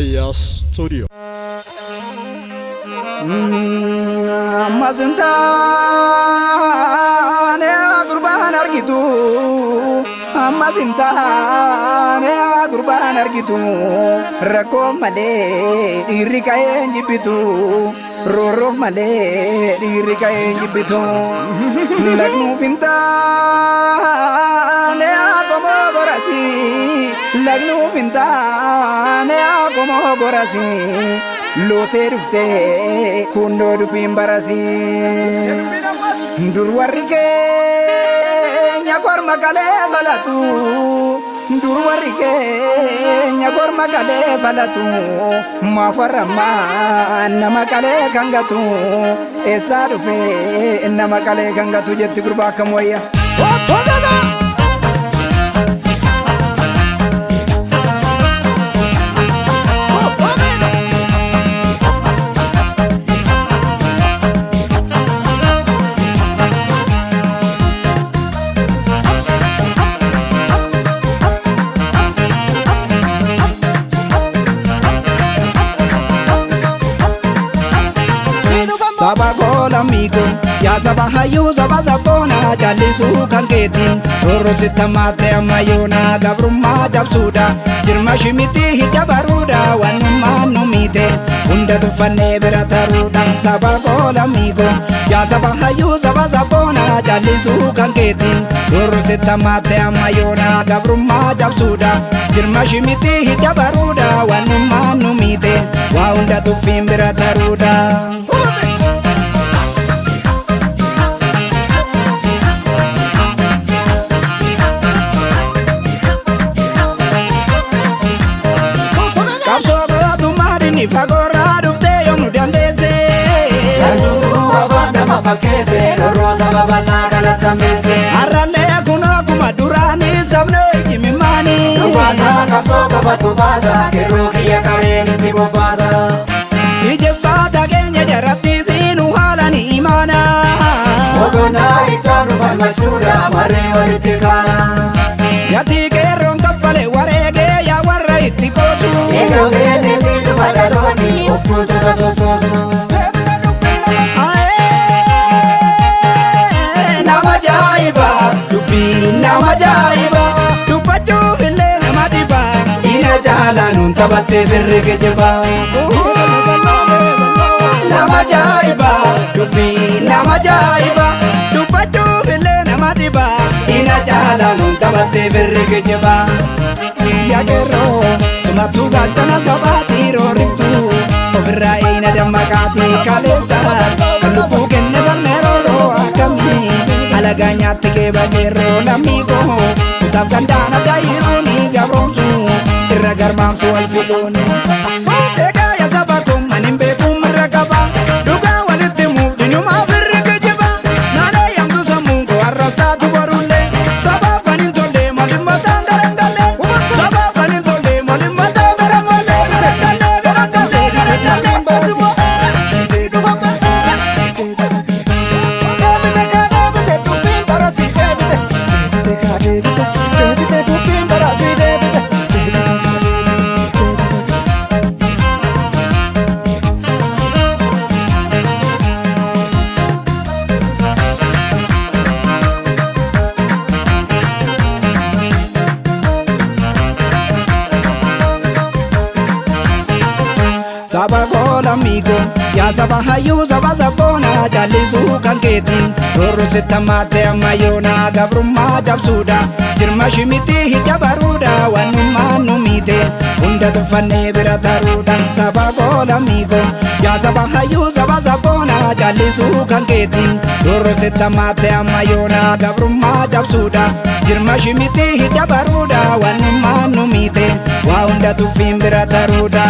Aya Studio. Amazintane gurban argitu, amazintane gurban argitu, rakko male dirika enjibitu, roro male dirika enjibitu, lagnu fintane akomo gorasi, lagnu fintane akomo gorasi. Lote rufte kundo dupin barasi durwarri keenya korma galee falatu durwarri keenya korma galee falatu maafarramma nama galee kan gatu eessaa dhufe nama galee kan gatu jetti gurbaa akkam wayya Saba kola migo, ya saba hayu saba sabona, jalisu kangetin, roro sitamate amayona, gabruma jabsuda, jirma shimiti hijabaruda, wanuma numite, unda tufane berataruda. Saba kola migo, ya saba hayu saba sabona, jalisu kangetin, roro sitamate amayona, gabruma jabsuda, jirma shimiti hijabaruda, wanuma numite, wa unda tufin berataruda. Fagora dufte yomu dandese Yantu avanda mafakese Roro sababa nagala tamese Arrale kuno kumadurani sabne ikimimani Nubasa kapso kafatu basa Kero kiya kareni tibo basa Ijebata kenya jarati sinu halani imana Ogona ikanu falmachura Mare walitikana Yati keron kapale warege ya warra itikosu Ega fene sidu fadaloni Uftutu kasososu Nama jaiba Dupi nama jaiba Dupachu file nama diba Ina jalanun tabate firre kejeba Nama jaiba Dupi nama jaiba Dupachu file nama diba Ina jalanun tabate firre kejeba Ya gero Sumatu galtana sabati roriftu Ofirra ina dammakati kalesa Kallubu kenne fannero akami Alaganya tike bagero lamigo Utaf gandana dairuni gabromsu Irra garmamsu alfiluni Eka ya sabakum animbekum ragaba Duga walitimu dinyuma firri kejiba Nada yang tusamu ko arrasta tubarule Sabab kanintole malimatan darangale Sabab kanintole malimatan darangale Garangale garangale garangale basimo Saba kola migo, ya saba hayu saba sabona, jalisu kangetin, roro sitamate amayona, gabruma jabsuda, jirma shimiti hijabaruda, wanuma numite, unda tufane berataruda. Saba kola migo, ya saba hayu saba sabona, jalisu kangetin, roro sitamate amayona, gabruma jabsuda, jirma shimiti hijabaruda, wanuma numite, wa unda tufin berataruda.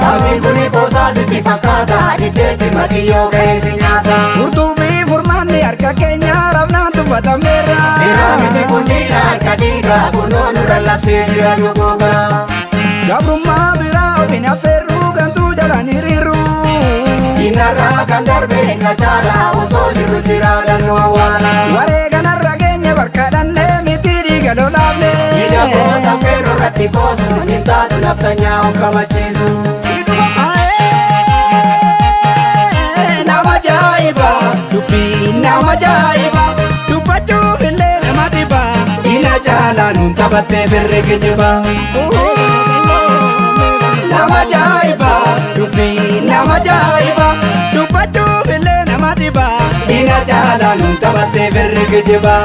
Sabi kuni kosa siti fakata Diketi matiyo kaisi nyata Furtu fi furmani harka kenya Ravna tufata mera Sira miti kundira harka diga Kuno nura lapsi jira yukuga Gabrumma bira afeerru gantuu jalaan hiriirru. Diinarraa kan darbe na caala osoo jirru jiraadhannu awwaala. Wareeganarra geenye barkaadhannee miti dhiiga lolaafne. Hidhagoota feeroo irratti koosu hin taatu naftanyaa of kabachiisu. Nama ajaa'iba dubbii nama ajaa'iba dubbachuuf illee nama dhiba. Diina caalaa nuun taphattee firri kijiba. Nama ajaa'iba dubbii nama ajaa'iba dubbachuuf illee nama dhiba. Diina caalaa nuun taphattee firri kijiba.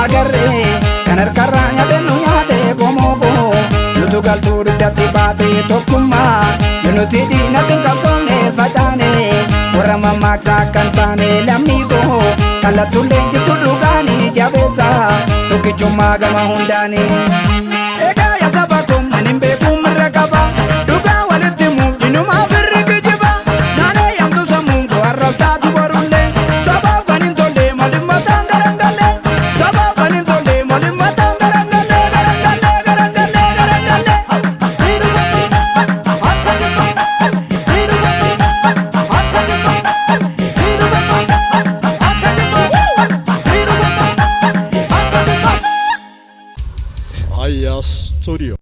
Agarree kan harkarraa nyaate nu nyaate komookoo nutu galtuu dugdatti baate tokkummaa yoo nuti diinatti hin qabsoofne facaane warra mammaaksaa kan taane lammii koo kallattuullee jirtu dhugaanii jabeessa tokkichummaa gama hundaanii. Egaa yaa saba koo ani hin beeku mirra qaba dhugaa walitti himuuf diinumaa firri kijiba. Naanee yaamtu sammuun koo arrabtaatu borullee sabaaf kan hin tolle malimmataan garangalle. Sabaaf kan hin tolle malimmataan garangalle garangalle garangalle garangalle. Aya Studio.